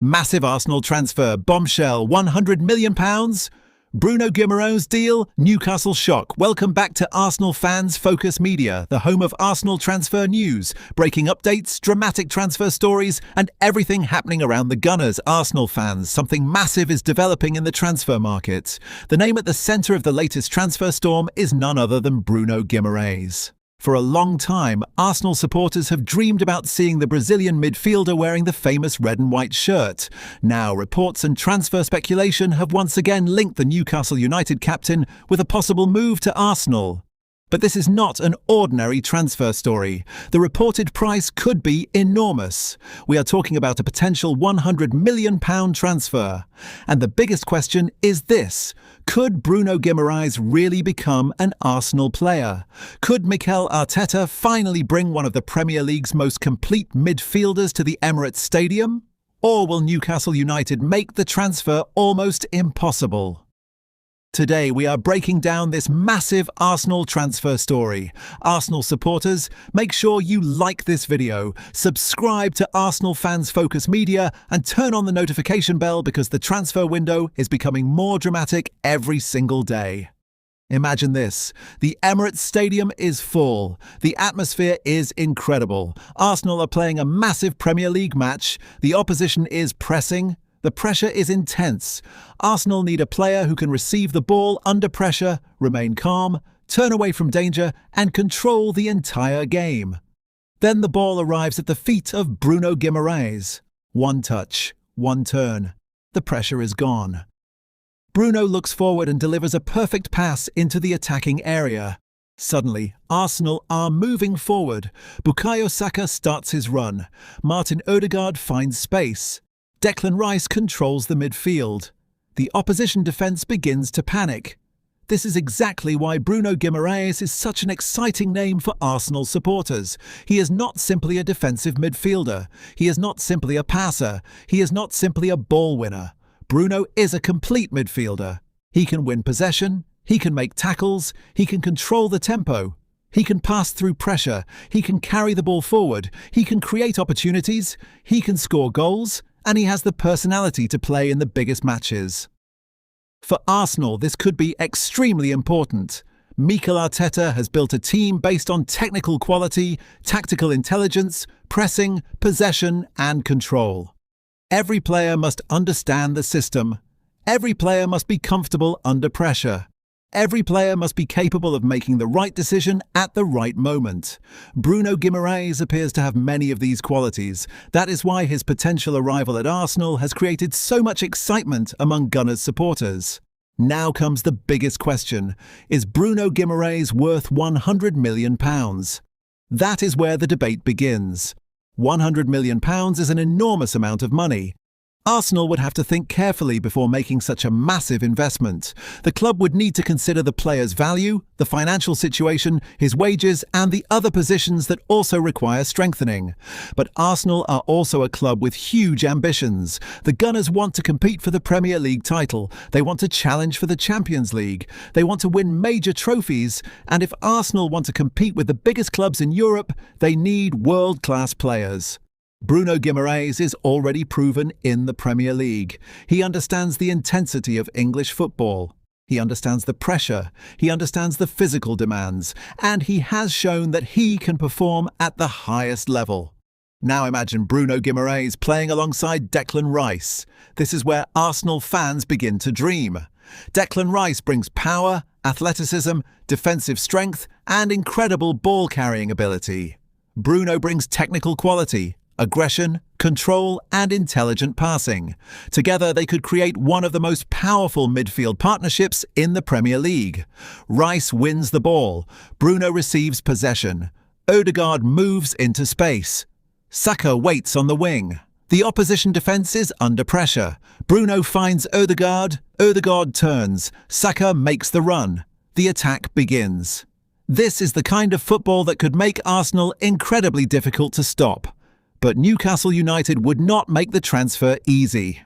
Massive Arsenal transfer, bombshell, £100 million? Bruno Guimarães deal, Newcastle shock. Welcome back to Arsenal Fans Focus Media, the home of Arsenal transfer news, breaking updates, dramatic transfer stories, and everything happening around the Gunners. Arsenal fans, something massive is developing in the transfer market. The name at the centre of the latest transfer storm is none other than Bruno Guimarães. For a long time, Arsenal supporters have dreamed about seeing the Brazilian midfielder wearing the famous red and white shirt. Now, reports and transfer speculation have once again linked the Newcastle United captain with a possible move to Arsenal. But this is not an ordinary transfer story. The reported price could be enormous. We are talking about a potential £100 million transfer. And the biggest question is this: could Bruno Guimarães really become an Arsenal player? Could Mikel Arteta finally bring one of the Premier League's most complete midfielders to the Emirates Stadium? Or will Newcastle United make the transfer almost impossible? Today we are breaking down this massive Arsenal transfer story. Arsenal supporters, make sure you like this video, subscribe to Arsenal Fans Focus Media and turn on the notification bell because the transfer window is becoming more dramatic every single day. Imagine this. The Emirates Stadium is full. The atmosphere is incredible. Arsenal are playing a massive Premier League match. The opposition is pressing. The pressure is intense. Arsenal need a player who can receive the ball under pressure, remain calm, turn away from danger, and control the entire game. Then the ball arrives at the feet of Bruno Guimarães. One touch, one turn. The pressure is gone. Bruno looks forward and delivers a perfect pass into the attacking area. Suddenly, Arsenal are moving forward. Bukayo Saka starts his run. Martin Ødegaard finds space. Declan Rice controls the midfield. The opposition defence begins to panic. This is exactly why Bruno Guimarães is such an exciting name for Arsenal supporters. He is not simply a defensive midfielder. He is not simply a passer. He is not simply a ball winner. Bruno is a complete midfielder. He can win possession. He can make tackles. He can control the tempo. He can pass through pressure. He can carry the ball forward. He can create opportunities. He can score goals. And he has the personality to play in the biggest matches. For Arsenal, this could be extremely important. Mikel Arteta has built a team based on technical quality, tactical intelligence, pressing, possession, and control. Every player must understand the system. Every player must be comfortable under pressure. Every player must be capable of making the right decision at the right moment. Bruno Guimarães appears to have many of these qualities. That is why his potential arrival at Arsenal has created so much excitement among Gunners supporters. Now comes the biggest question. Is Bruno Guimarães worth £100 million? That is where the debate begins. £100 million is an enormous amount of money. Arsenal would have to think carefully before making such a massive investment. The club would need to consider the player's value, the financial situation, his wages, and the other positions that also require strengthening. But Arsenal are also a club with huge ambitions. The Gunners want to compete for the Premier League title. They want to challenge for the Champions League. They want to win major trophies. And if Arsenal want to compete with the biggest clubs in Europe, they need world-class players. Bruno Guimarães is already proven in the Premier League. He understands the intensity of English football. He understands the pressure. He understands the physical demands. And he has shown that he can perform at the highest level. Now imagine Bruno Guimarães playing alongside Declan Rice. This is where Arsenal fans begin to dream. Declan Rice brings power, athleticism, defensive strength, and incredible ball-carrying ability. Bruno brings technical quality, aggression, control, and intelligent passing. Together, they could create one of the most powerful midfield partnerships in the Premier League. Rice wins the ball. Bruno receives possession. Ødegaard moves into space. Saka waits on the wing. The opposition defence is under pressure. Bruno finds Ødegaard. Ødegaard turns. Saka makes the run. The attack begins. This is the kind of football that could make Arsenal incredibly difficult to stop. But Newcastle United would not make the transfer easy.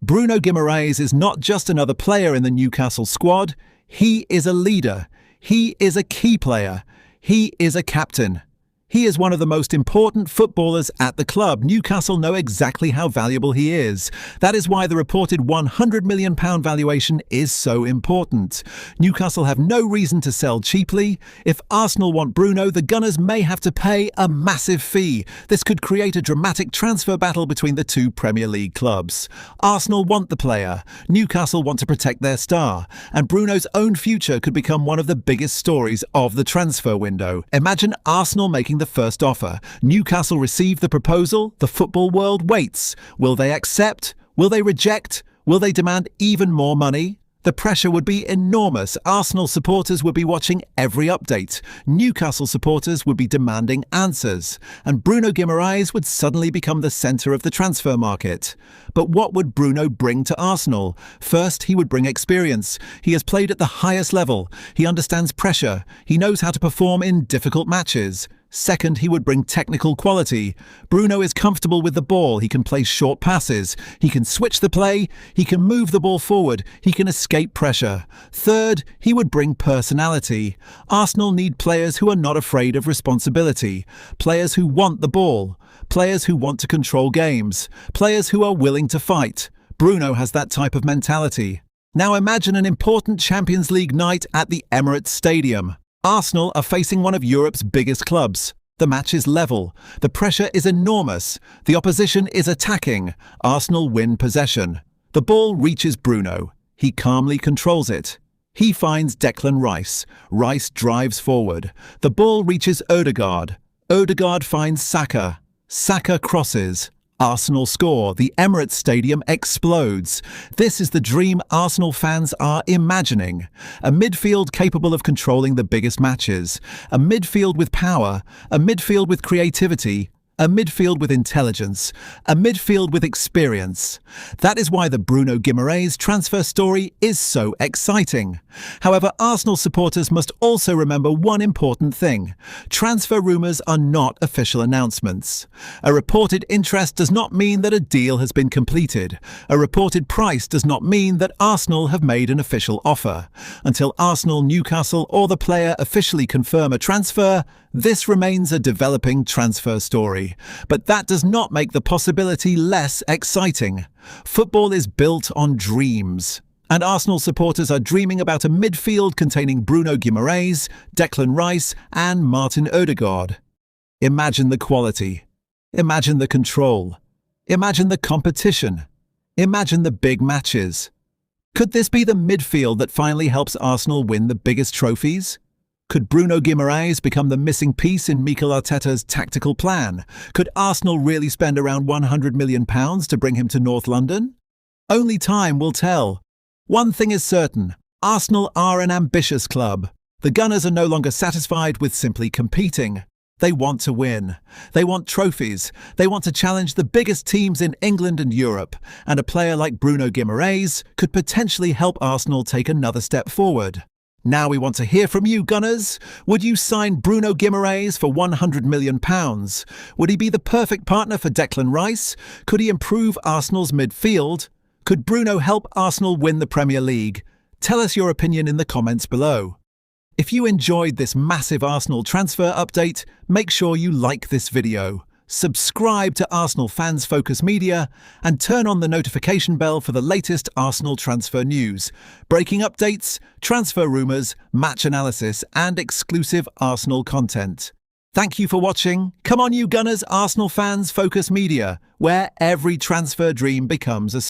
Bruno Guimarães is not just another player in the Newcastle squad. He is a leader. He is a key player. He is a captain. He is one of the most important footballers at the club. Newcastle know exactly how valuable he is. That is why the reported £100 million valuation is so important. Newcastle have no reason to sell cheaply. If Arsenal want Bruno, the Gunners may have to pay a massive fee. This could create a dramatic transfer battle between the two Premier League clubs. Arsenal want the player. Newcastle want to protect their star. And Bruno's own future could become one of the biggest stories of the transfer window. Imagine Arsenal making the first offer. Newcastle receive the proposal. The football world waits. Will they accept? Will they reject? Will they demand even more money? The pressure would be enormous. Arsenal supporters would be watching every update. Newcastle supporters would be demanding answers. And Bruno Guimarães would suddenly become the centre of the transfer market. But what would Bruno bring to Arsenal? First, he would bring experience. He has played at the highest level. He understands pressure. He knows how to perform in difficult matches. Second, he would bring technical quality. Bruno is comfortable with the ball. He can play short passes. He can switch the play. He can move the ball forward. He can escape pressure. Third, he would bring personality. Arsenal need players who are not afraid of responsibility. Players who want the ball. Players who want to control games. Players who are willing to fight. Bruno has that type of mentality. Now imagine an important Champions League night at the Emirates Stadium. Arsenal are facing one of Europe's biggest clubs. The match is level. The pressure is enormous. The opposition is attacking. Arsenal win possession. The ball reaches Bruno. He calmly controls it. He finds Declan Rice. Rice drives forward. The ball reaches Ødegaard. Ødegaard finds Saka. Saka crosses. Arsenal score. The Emirates Stadium explodes. This is the dream Arsenal fans are imagining. A midfield capable of controlling the biggest matches. A midfield with power. A midfield with creativity. A midfield with intelligence. A midfield with experience. That is why the Bruno Guimarães transfer story is so exciting. However, Arsenal supporters must also remember one important thing. Transfer rumours are not official announcements. A reported interest does not mean that a deal has been completed. A reported price does not mean that Arsenal have made an official offer. Until Arsenal, Newcastle or the player officially confirm a transfer, this remains a developing transfer story. But that does not make the possibility less exciting. Football is built on dreams. And Arsenal supporters are dreaming about a midfield containing Bruno Guimarães, Declan Rice and Martin Ødegaard. Imagine the quality. Imagine the control. Imagine the competition. Imagine the big matches. Could this be the midfield that finally helps Arsenal win the biggest trophies? Could Bruno Guimarães become the missing piece in Mikel Arteta's tactical plan? Could Arsenal really spend around £100 million to bring him to North London? Only time will tell. One thing is certain, Arsenal are an ambitious club. The Gunners are no longer satisfied with simply competing. They want to win. They want trophies. They want to challenge the biggest teams in England and Europe. And a player like Bruno Guimarães could potentially help Arsenal take another step forward. Now we want to hear from you, Gunners. Would you sign Bruno Guimarães for £100 million? Would he be the perfect partner for Declan Rice? Could he improve Arsenal's midfield? Could Bruno help Arsenal win the Premier League? Tell us your opinion in the comments below. If you enjoyed this massive Arsenal transfer update, make sure you like this video, subscribe to Arsenal Fans Focus Media, and turn on the notification bell for the latest Arsenal transfer news, breaking updates, transfer rumours, match analysis, and exclusive Arsenal content. Thank you for watching. Come on, you Gunners, Arsenal Fans Focus Media, where every transfer dream becomes a